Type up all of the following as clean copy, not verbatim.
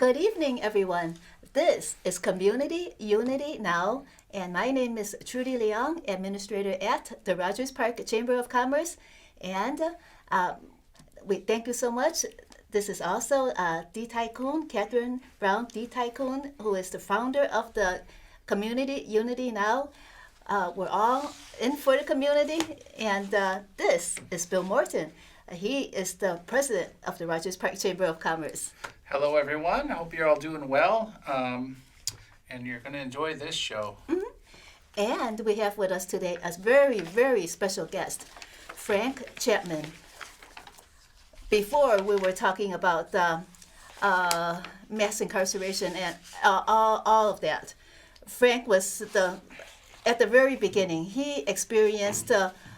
Good evening, everyone. This is Community Unity Now, and my name is Trudy Leong, Administrator at the Rogers Park Chamber of Commerce. And uh, we thank you so much. This is also D. Tycoon, Catherine Brown D. Tycoon, who is the founder of the Community Unity Now. We're all in for the community, and this is Bill Morton. He is the president of the Rogers Park Chamber of Commerce. Hello, everyone. I hope you're all doing well, and you're going to enjoy this show. And we have with us today a very, very special guest, Frank Chapman. Before we were talking about mass incarceration and all of that. Frank was at the very beginning. He experienced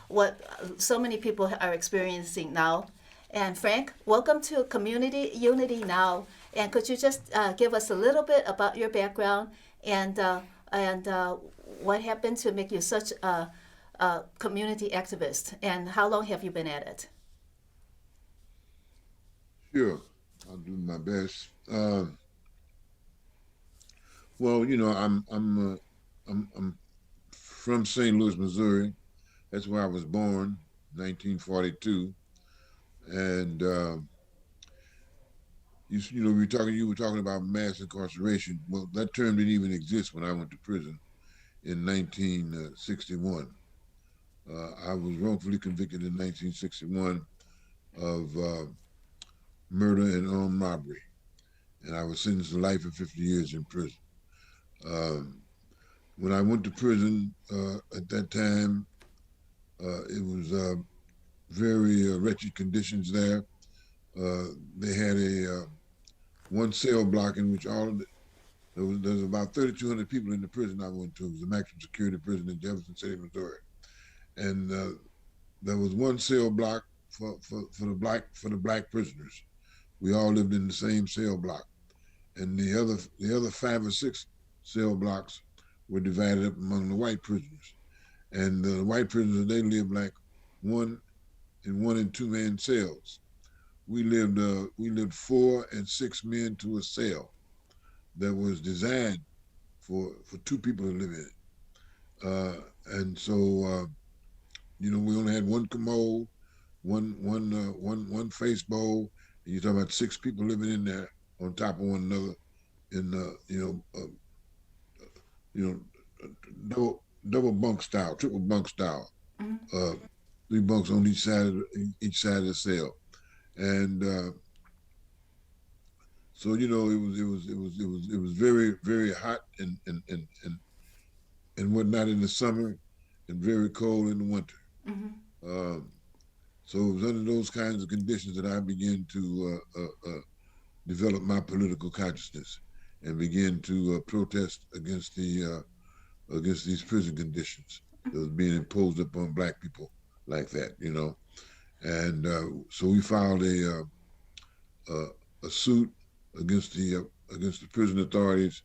what so many people are experiencing now. And Frank, welcome to Community Unity Now. And could you just give us a little bit about your background and what happened to make you such a community activist? And how long have you been at it? Sure, I'll do my best. Well, I'm from St. Louis, Missouri. That's where I was born, 1942. And you were talking about mass incarceration. Well, that term didn't even exist when I went to prison in 1961. I was wrongfully convicted in 1961 of murder and armed robbery, and I was sentenced to life and 50 years in prison. When I went to prison at that time, it was very wretched conditions there. They had a one cell block in which there was about 3,200 people in the prison I went to. It was a maximum security prison in Jefferson City, Missouri, and there was one cell block for the black prisoners. We all lived in the same cell block, and the other 5 or 6 cell blocks were divided up among the white prisoners. And the white prisoners, they lived like one and 2 man cells. We lived 4 and 6 men to a cell that was designed for 2 people to live in it. And so we only had one commode, one face bowl, and you're talking about 6 people living in there on top of one another in double bunk style, triple bunk style. Uh, 3 bunks on each side of the cell, and so it was very, very hot and whatnot in the summer, and very cold in the winter. Mm-hmm. So it was under those kinds of conditions that I began to develop my political consciousness and begin to protest against these prison conditions that was being imposed upon black people like that, And so we filed a suit against the prison authorities,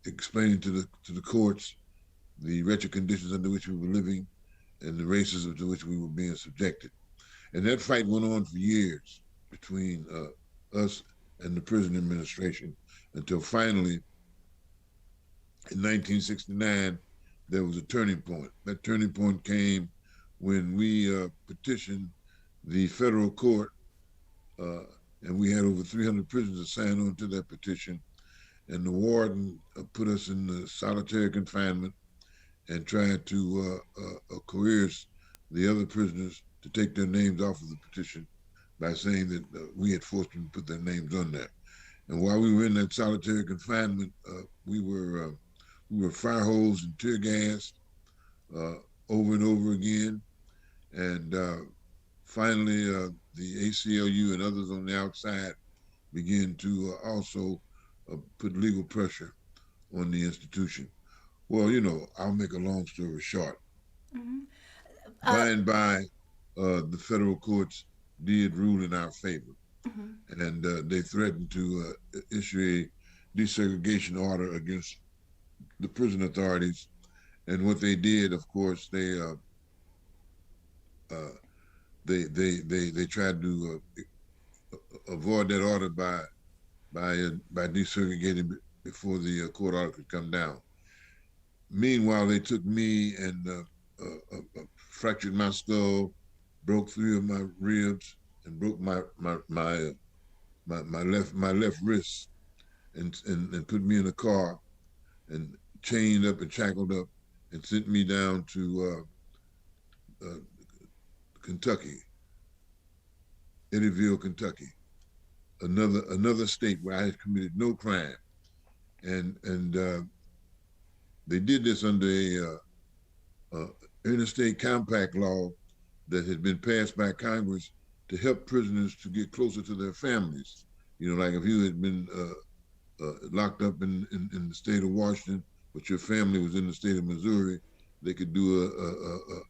explaining to the courts the wretched conditions under which we were living and the racism to which we were being subjected. And that fight went on for years between us and the prison administration until finally, in 1969, there was a turning point. That turning point came when we petitioned the federal court, and we had over 300 prisoners sign on to that petition, and the warden put us in the solitary confinement and tried to coerce the other prisoners to take their names off of the petition by saying that we had forced them to put their names on there. And while we were in that solitary confinement, we were fire hosed and tear gassed over and over again. And finally, the ACLU and others on the outside began to also put legal pressure on the institution. Well, I'll make a long story short. Mm-hmm. By and by, the federal courts did rule in our favor. Mm-hmm. And they threatened to issue a desegregation order against the prison authorities. And what they did, of course, they tried to avoid that order by by desegregating before the court order could come down. Meanwhile, they took me and fractured my skull, broke 3 of my ribs, and broke my left wrist, and put me in a car and chained up and shackled up, and sent me down to Kentucky, Eddyville, Kentucky, another state where I had committed no crime, and they did this under a interstate compact law that had been passed by Congress to help prisoners to get closer to their families. Like if you had been locked up in the state of Washington, but your family was in the state of Missouri, they could do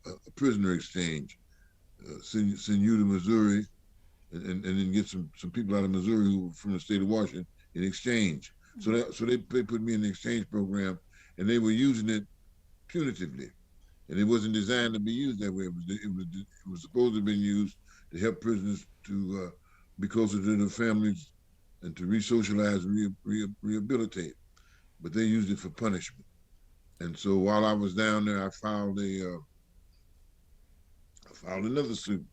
a prisoner exchange, send you to Missouri, and then get some people out of Missouri who were from the state of Washington in exchange. So they put me in the exchange program, and they were using it punitively, and it wasn't designed to be used that way. It was supposed to have been used to help prisoners to be closer to their families and to re-socialize and rehabilitate. But they used it for punishment. And so while I was down there, I filed another suit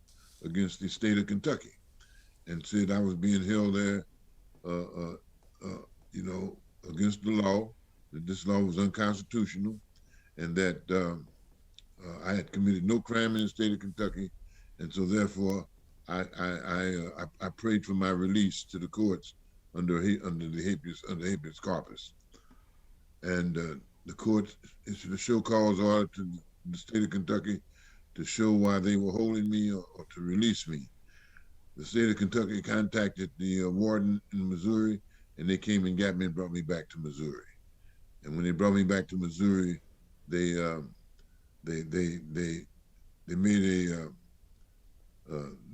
against the state of Kentucky, and said I was being held there, uh, uh, against the law, that this law was unconstitutional, and that I had committed no crime in the state of Kentucky, and so therefore I prayed for my release to the courts under the habeas corpus, and the court issued a show cause order to the state of Kentucky to show why they were holding me, or to release me. The state of Kentucky contacted the warden in Missouri, and they came and got me and brought me back to Missouri. And when they brought me back to Missouri, they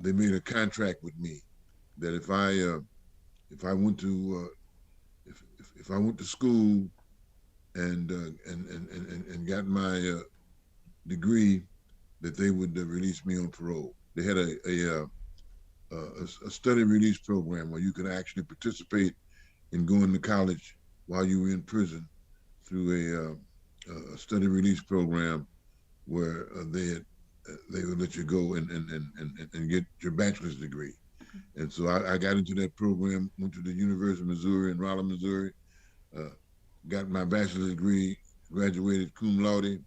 made a contract with me that if I went to if I went to school and got my degree, that they would release me on parole. They had a study release program where you could actually participate in going to college while you were in prison through a study release program where they would let you go and get your bachelor's degree. And so I got into that program, went to the University of Missouri in Rolla, Missouri, got my bachelor's degree, graduated cum laude,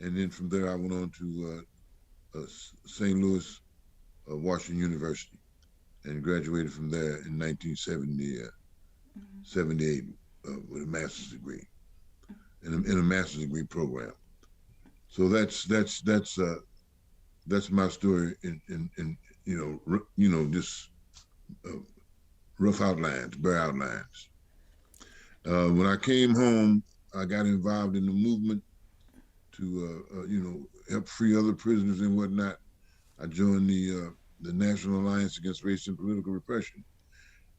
and then from there I went on to St. Louis, Washington University, and graduated from there in 1978 with a master's degree, in a master's degree program. So that's my story in just rough outlines, bare outlines. When I came home, I got involved in the movement to help free other prisoners and whatnot. I joined the National Alliance Against Race and Political Repression,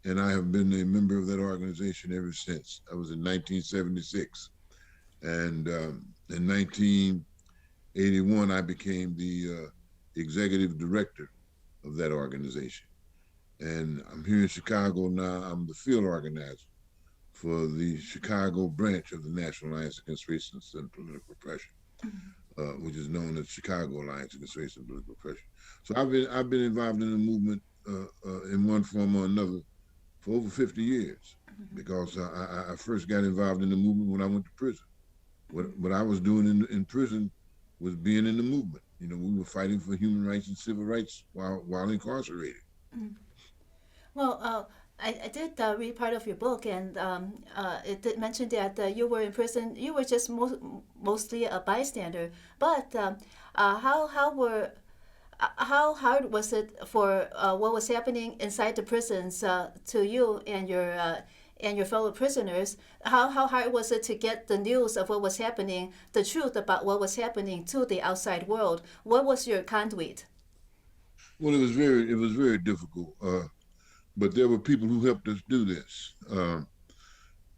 and I have been a member of that organization ever since. I was in 1976, and in 1981 I became the executive director of that organization. And I'm here in Chicago now. I'm the field organizer for the Chicago branch of the National Alliance Against Racist and Political Repression, which is known as Chicago Alliance Against Race and Political Repression. So I've been involved in the movement in one form or another for over 50 years, because I first got involved in the movement when I went to prison. What I was doing in prison was being in the movement. We were fighting for human rights and civil rights while incarcerated. Well, I did read part of your book, and it did mention that you were in prison. You were just mostly a bystander. But how hard was it for what was happening inside the prisons to you and your fellow prisoners? How hard was it to get the news of what was happening, the truth about what was happening to the outside world? What was your conduit? Well, it was very difficult. But there were people who helped us do this.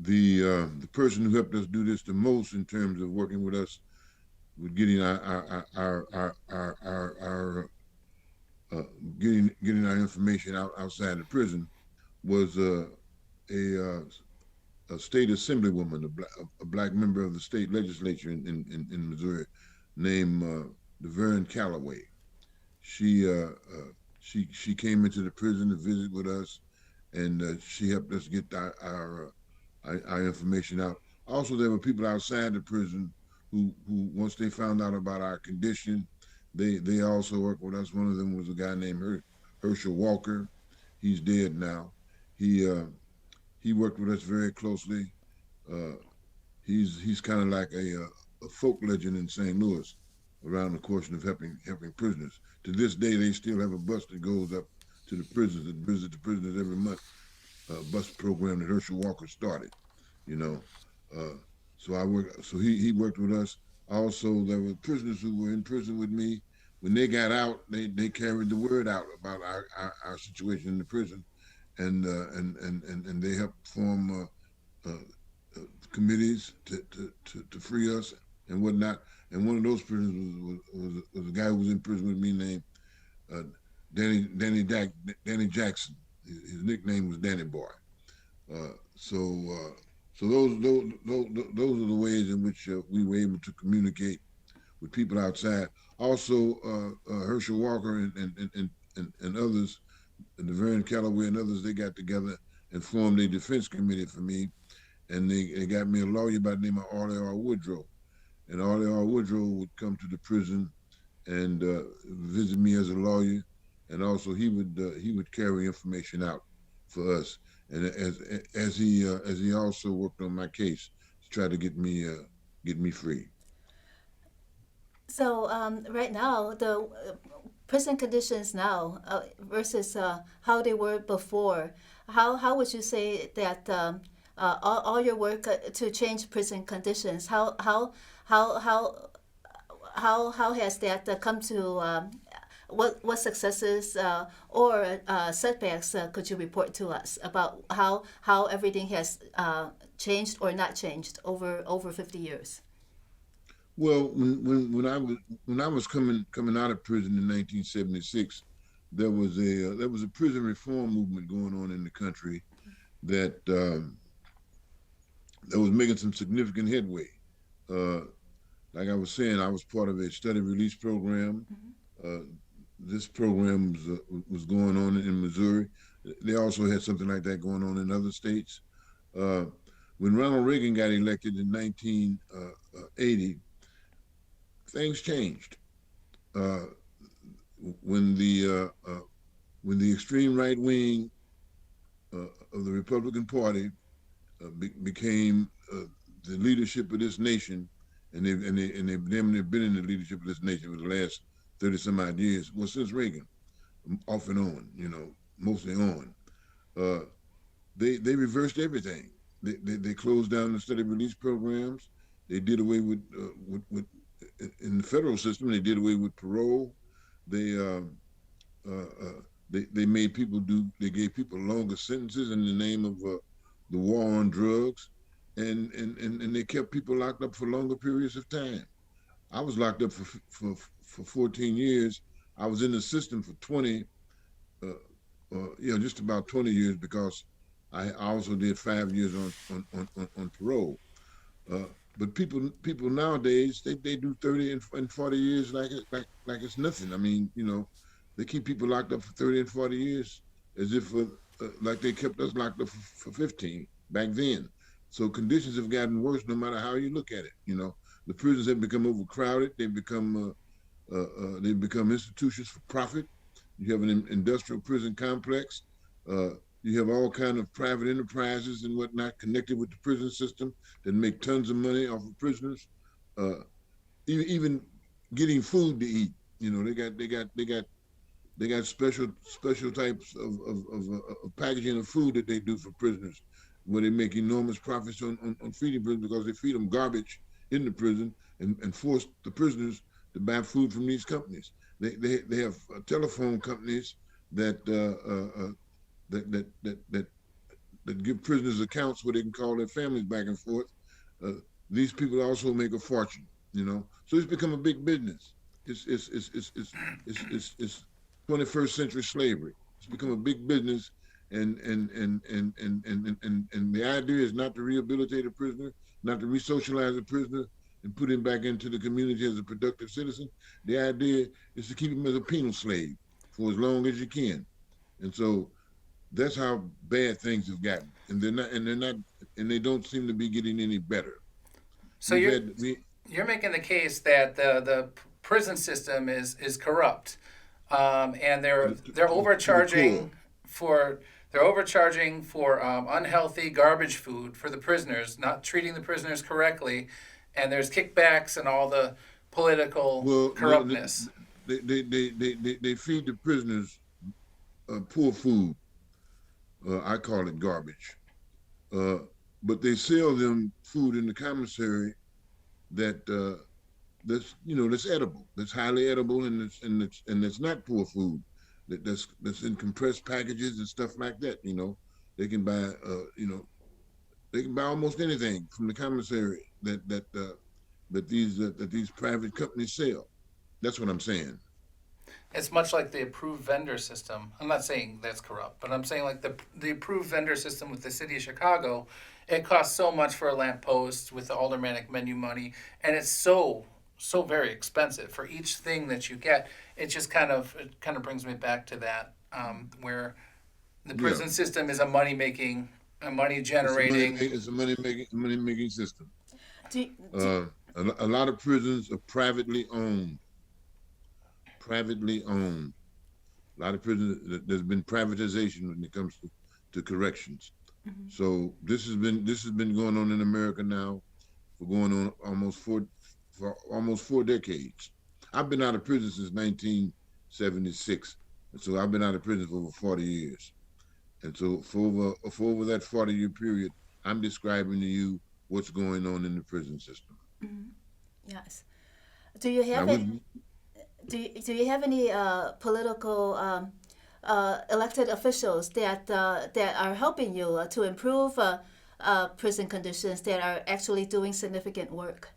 The person who helped us do this the most in terms of working with us with getting getting our information outside the prison was a state assemblywoman, a black member of the state legislature in Missouri, named Laverne Calloway. She uh, uh, she came into the prison to visit with us, and she helped us get our information out. Also, there were people outside the prison who once they found out about our condition, they also worked with us. One of them was a guy named Herschel Walker. He's dead now. He uh, he worked with us very closely. Uh, he's kind of like a folk legend in St. Louis around the question of helping prisoners. To this day, they still have a bus that goes up to the prisons and visits the prisoners every month. A bus program that Herschel Walker started. You know, uh, so I work. So he worked with us. Also, there were prisoners who were in prison with me. When they got out, they carried the word out about our situation in the prison, and they helped form committees to free us and whatnot. And one of those prisoners was a guy who was in prison with me named uh, Danny Jackson. His nickname was Danny Boy. Uh, so so those are the ways in which we were able to communicate with people outside. Also, Herschel Walker and others, and the Vern Calloway and others, they got together and formed a defense committee for me, and they got me a lawyer by the name of Arlie R. Woodrow. And Arlie R. Woodrow would come to the prison and visit me as a lawyer, and also he would carry information out for us, and as he also worked on my case to try to get me free. So right now, the prison conditions now versus how they were before, how would you say that all your work to change prison conditions, how how how has that come to what successes or setbacks could you report to us about how everything has changed or not changed over 50 years? Well, when I was coming out of prison in 1976, there was a prison reform movement going on in the country that that was making some significant headway. Uh, like I was saying, I was part of a study release program. Uh, this program was going on in Missouri. They also had something like that going on in other states. Uh, when Ronald Reagan got elected in 1980, things changed. Uh, when the uh, uh, when the extreme right wing of the Republican Party became the leadership of this nation, and they've been in the leadership of this nation for the last 30 some odd years. Well, since Reagan, off and on, mostly on. Uh, they reversed everything. They closed down the study release programs. They did away with in the federal system. They did away with parole. They they made people do. They gave people longer sentences in the name of the war on drugs, and they kept people locked up for longer periods of time. I was locked up for 14 years. I was in the system for 20, just about 20 years because I also did 5 years on parole. Uh, but people nowadays they do 30 and 40 years like it's nothing. I mean, they keep people locked up for 30 and 40 years as if like they kept us locked up for 15 back then. So conditions have gotten worse no matter how you look at it. The prisons have become overcrowded. They've become institutions for profit. You have an industrial prison complex. Uh, you have all kind of private enterprises and whatnot connected with the prison system that make tons of money off of prisoners. Uh, even getting food to eat. They got special types of packaging of food that they do for prisoners, where they make enormous profits on feeding prisoners because they feed them garbage in the prison and force the prisoners to buy food from these companies. They have telephone companies that that that that that that give prisoners accounts where they can call their families back and forth. Uh, these people also make a fortune. So it's become a big business. It's 21st century slavery. It's become a big business, And the idea is not to rehabilitate a prisoner, not to re-socialize a prisoner and put him back into the community as a productive citizen. The idea is to keep him as a penal slave for as long as you can. And so that's how bad things have gotten. And they don't seem to be getting any better. So We've had we you're making the case that the prison system is corrupt, and they're to the core. overcharging for they're overcharging for unhealthy garbage food for the prisoners, not treating the prisoners correctly, and there's kickbacks and all the political Well, corruptness. they feed the prisoners poor food. I call it garbage. Uh, but they sell them food in the commissary that that's edible, that's highly edible, and it's not poor food. That's in compressed packages and stuff like that. They can buy they can buy almost anything from the commissary that these private companies sell. That's what I'm saying. It's much like the approved vendor system. I'm not saying that's corrupt, but I'm saying like the approved vendor system with the city of Chicago. It costs so much for a lamppost with the aldermanic menu money, and it's so very expensive for each thing that you get. It kind of brings me back to that where the Yeah, prison system is a money generating. it's a money making system. Do, do, Uh, a lot of prisons are privately owned. Privately owned. A lot of prisons. There's been privatization when it comes to corrections. So this has been going on in America now for going on almost 4 decades. I've been out of prison since 1976, and so I've been out of prison for over 40 years. And so for over that 40-year period, I'm describing to you what's going on in the prison system. yes. Do you Now have it? we Do you have any political elected officials that are helping you to improve prison conditions that are actually doing significant work?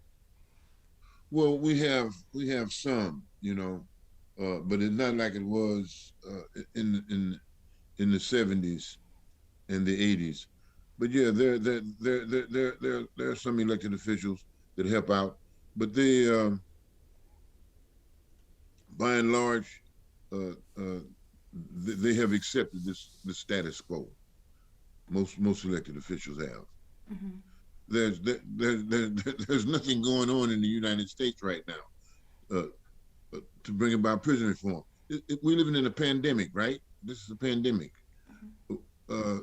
well we have some, but it's not like it was in the 70s and the 80s. But yeah, there are some elected officials that help out, but by and large, uh, uh, they have accepted this status quo. Most elected officials have. There's nothing going on in the United States right now to bring about prison reform. We're living in a pandemic, right? This is a pandemic. Uh,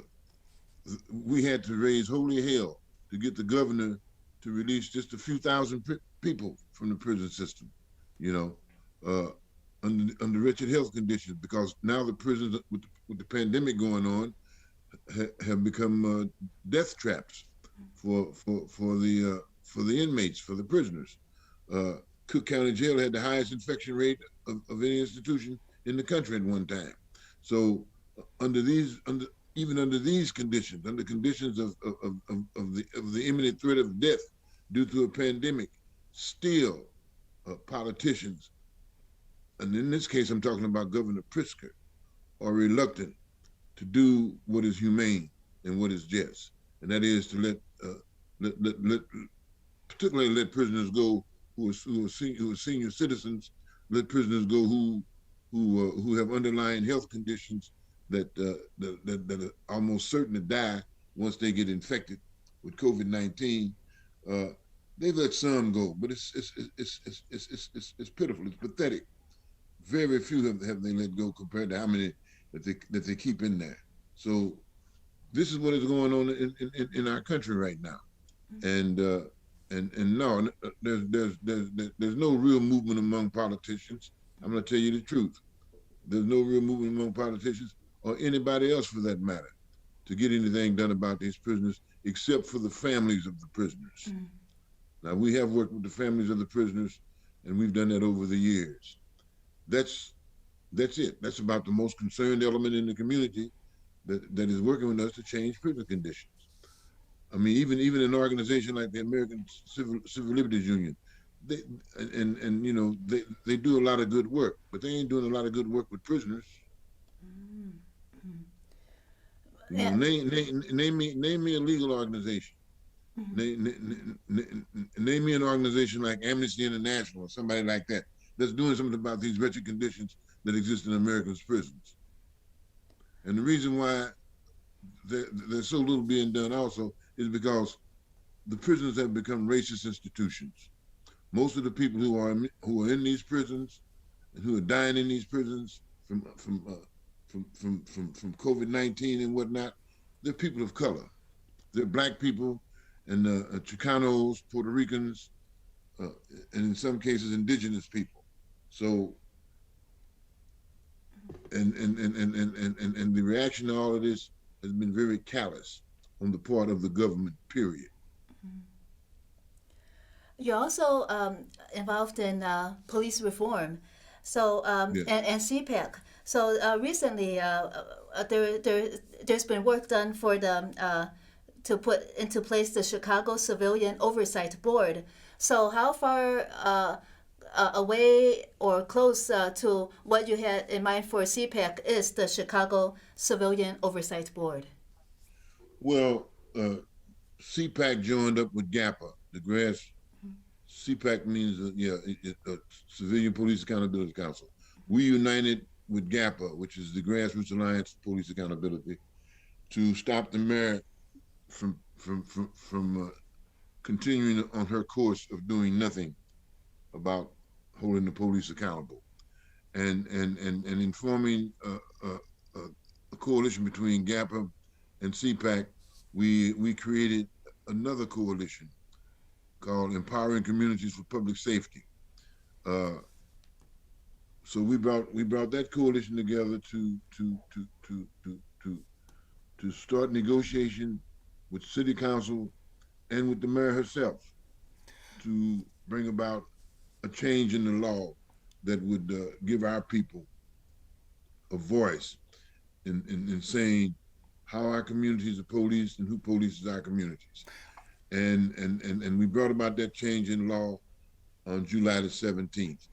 we had to raise holy hell to get the governor to release just a few thousand people from the prison system, you know, uh, under wretched health conditions, because now the prisons with the pandemic going on have become death traps for the inmates, for the prisoners. Uh, Cook County Jail had the highest infection rate of any institution in the country at one time. So under these under even under these conditions, under conditions of the imminent threat of death due to a pandemic, still politicians, and in this case I'm talking about Governor Pritzker, are reluctant to do what is humane and what is just, and that is to let particularly let prisoners go who are senior citizens, let prisoners go who have underlying health conditions that are almost certain to die once they get infected with COVID-19. Uh, they let some go, but it's pitiful. It's pathetic. Very few have they let go compared to how many that they keep in there. So this is what is going on in our country right now, and no, there's no real movement among politicians. I'm going to tell you the truth. There's no real movement among politicians or anybody else for that matter to get anything done about these prisoners, except for the families of the prisoners. Now we have worked with the families of the prisoners, and we've done that over the years. That's that's it. That's about the most concerned element in the community that is working with us to change prison conditions. I mean, even an organization like the American Civil Liberties Union, they and they do a lot of good work, but they ain't doing a lot of good work with prisoners. You know, Yeah. name me a legal organization. Name me an organization like Amnesty International or somebody like that that's doing something about these wretched conditions that exist in America's prisons. And the reason why there's so little being done also is because the prisons have become racist institutions. Most of the people who are in these prisons and who are dying in these prisons from COVID-19 and whatnot, they're people of color. They're black people and Chicanos, Puerto Ricans, uh, and in some cases indigenous people. So and the reaction to all of this has been very callous on the part of the government. Period. You're also involved in police reform, so Yes. and CPAC. So recently, there's been work done for the to put into place the Chicago Civilian Oversight Board. So how far away or close to what you had in mind for CPAC is the Chicago Civilian Oversight Board? Well, CPAC joined up with GAPA, the grass. CPAC means Civilian Police Accountability Council. We united with GAPA, which is the Grassroots Alliance for Police Accountability, to stop the mayor from continuing on her course of doing nothing about holding the police accountable, and in forming a coalition between GAPA and CPAC, we created another coalition called Empowering Communities for Public Safety. Uh, so we brought that coalition together to start negotiation with city council and with the mayor herself to bring about a change in the law that would give our people a voice in saying how our communities are policed and who polices our communities. And we brought about that change in law on July the 17th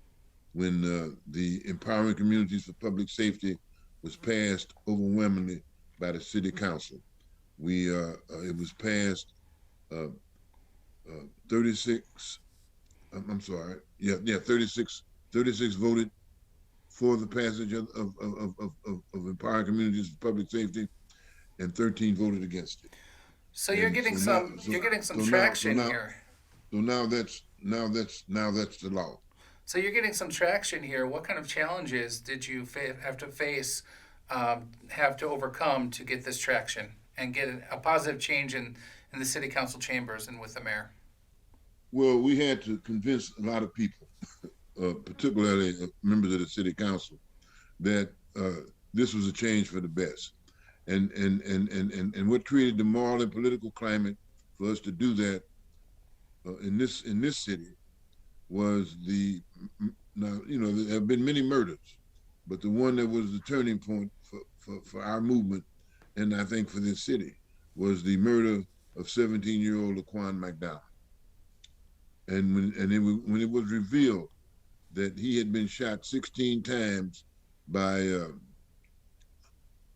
when the Empowering Communities for Public Safety was passed overwhelmingly by the city council. It was passed uh, 36. I'm sorry. Yeah, 36 voted for the passage of Empowering Communities for Public Safety, and 13 voted against it. So And you're getting some so traction now here. so now that's the law. So you're getting some traction here. What kind of challenges did you have to face, have to overcome to get this traction and get a positive change in the city council chambers and with the mayor? Well, we had to convince a lot of people, particularly members of the city council, that this was a change for the best. And what created the moral and political climate for us to do that in this city was now there have been many murders, but the one that was the turning point for our movement and I think for this city was the murder of 17-year-old Laquan Mcdowell. And when it was revealed that he had been shot 16 times by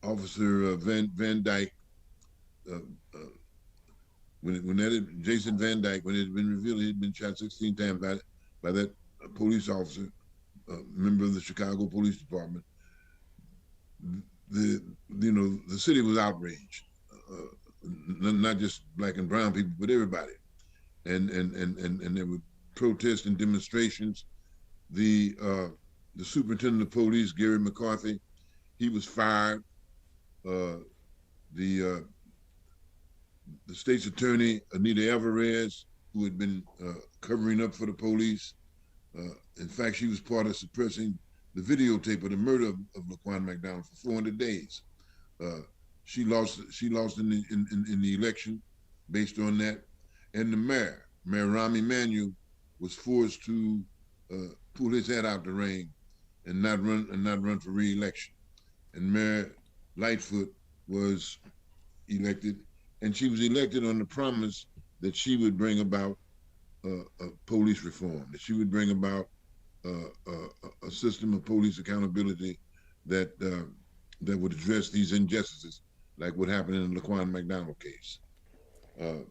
Officer Van Dyke, uh, uh, Jason Van Dyke, when it had been revealed he had been shot 16 times by that police officer, member of the Chicago Police Department, the city was outraged, not just black and brown people, but everybody, and there were protests and demonstrations. The superintendent of police, Gary McCarthy, he was fired. Uh, the the state's attorney, Anita Alvarez, who had been covering up for the police. In fact, she was part of suppressing the videotape of the murder of Laquan Mcdowell for 400 days. Uh, she lost in the election based on that. And the Mayor Rahm Emanuel, was forced to pull his head out the ring and not run for re-election. And Mayor Lightfoot was elected, and she was elected on the promise that she would bring about police reform, that she would bring about a system of police accountability that that would address these injustices like what happened in the Laquan Mcdowell case. Uh,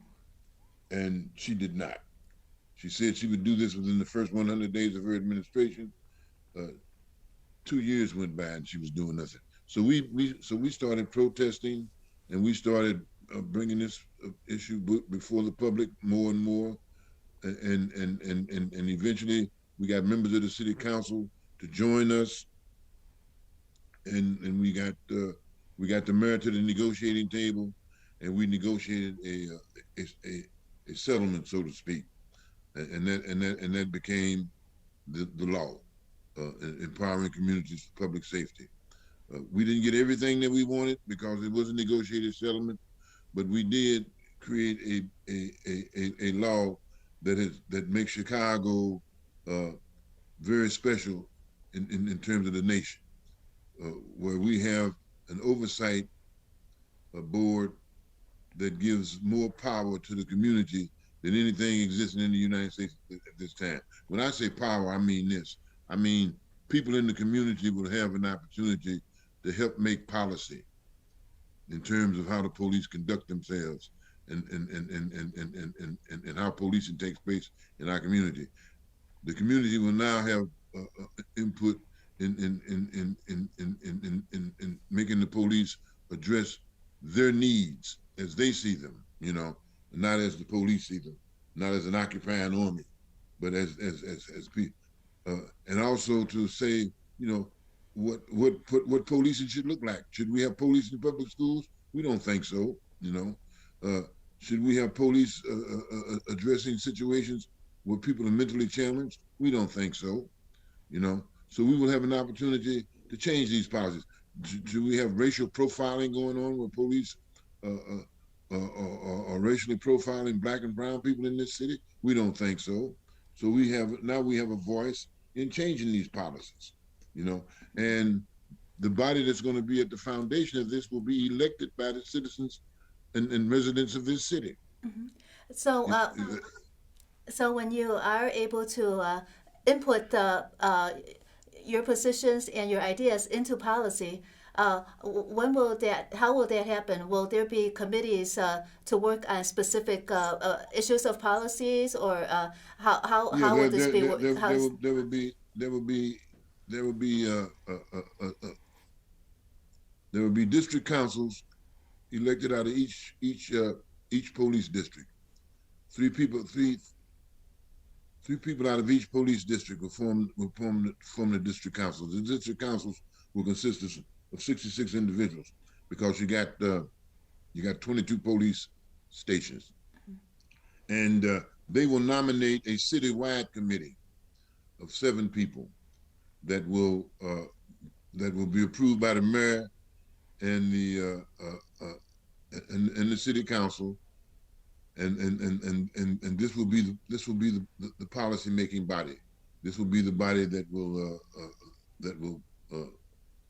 and she did not. She said she would do this within the first 100 days of her administration. Uh, 2 years went by and she was doing nothing. So we started protesting, and we started bringing this issue before the public more and more, and eventually we got members of the city council to join us, and we got the mayor to the negotiating table, and we negotiated a settlement, so to speak, and that became the law, empowering communities for public safety. We didn't get everything that we wanted because it was a negotiated settlement, but we did create a law that makes Chicago uh, very special in terms of the nation, where we have an oversight board that gives more power to the community than anything existing in the United States at this time. When I say power, I mean this. I mean, people in the community will have an opportunity to help make policy in terms of how the police conduct themselves, and how policing takes place in our community. The community will now have input in making the police address their needs as they see them, not as the police see them, not as an occupying army, but as people, and also to say, you know, what policing should look like. Should we have police in public schools? We don't think so. Should we have police addressing situations where people are mentally challenged? We don't think so. So we will have an opportunity to change these policies. Do we have racial profiling going on where police are racially profiling black and brown people in this city? We don't think so. So we have a voice in changing these policies, and the body that's going to be at the foundation of this will be elected by the citizens and residents of this city. So, so when you are able to input your positions and your ideas into policy, when will that? How will that happen? Will there be committees to work on specific issues of policies, or Yeah, how will this be? there will be there will be district councils elected out of each police district. Three people, three people out of each police district will form the district councils. The district councils will consist of 66 individuals, because you got 22 police stations, and they will nominate a citywide committee of 7 people that will be approved by the mayor and the city council, and this will be the policy making body. This will be the body that will uh,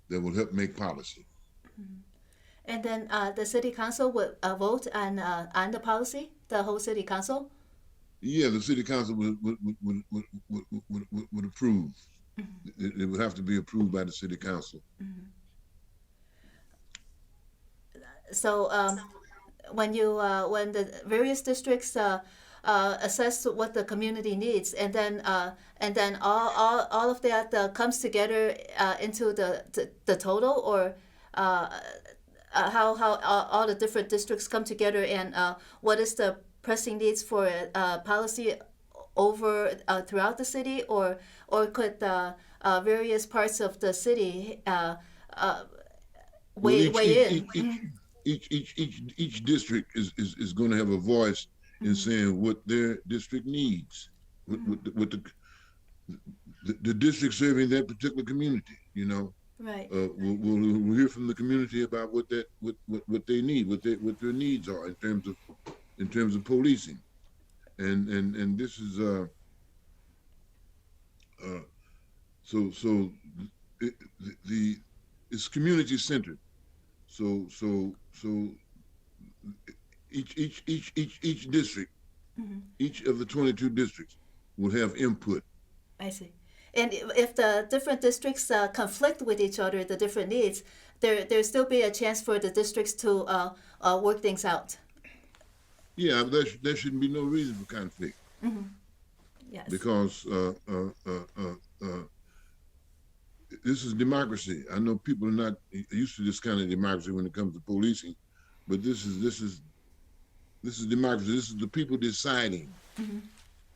that will help make policy. And then the city council would vote on the policy. The whole city council. Yeah, the city council would approve. It would have to be approved by the city council. So when the various districts assess what the community needs, and then all of that comes together into the total, or how all the different districts come together, and what is the pressing needs for policy over throughout the city, or could various parts of the city Well, weigh in? each district is going to have a voice in saying what their district needs, what the district serving that particular community. Right. We'll hear from the community about what they need, what their needs are in terms of policing, and this is so it, the it's community centered. So each district, Hmm. each of the 22 districts will have input. I see. And if the different districts conflict with each other, the different needs, there still be a chance for the districts to work things out. Yeah, there shouldn't be no reason for conflict Yes. because this is democracy. I know people are not used to this kind of democracy when it comes to policing, but this is democracy. This is the people deciding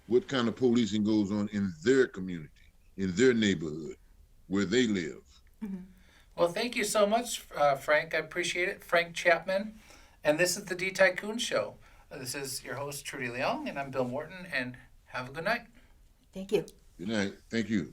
what kind of policing goes on in their community, in their neighborhood, where they live. Well, thank you so much, Frank. I appreciate it. Frank Chapman. And this is the D Tycoon Show. This is your host, Trudy Leong, and I'm Bill Morton, and have a good night. Thank you. Good night. Thank you.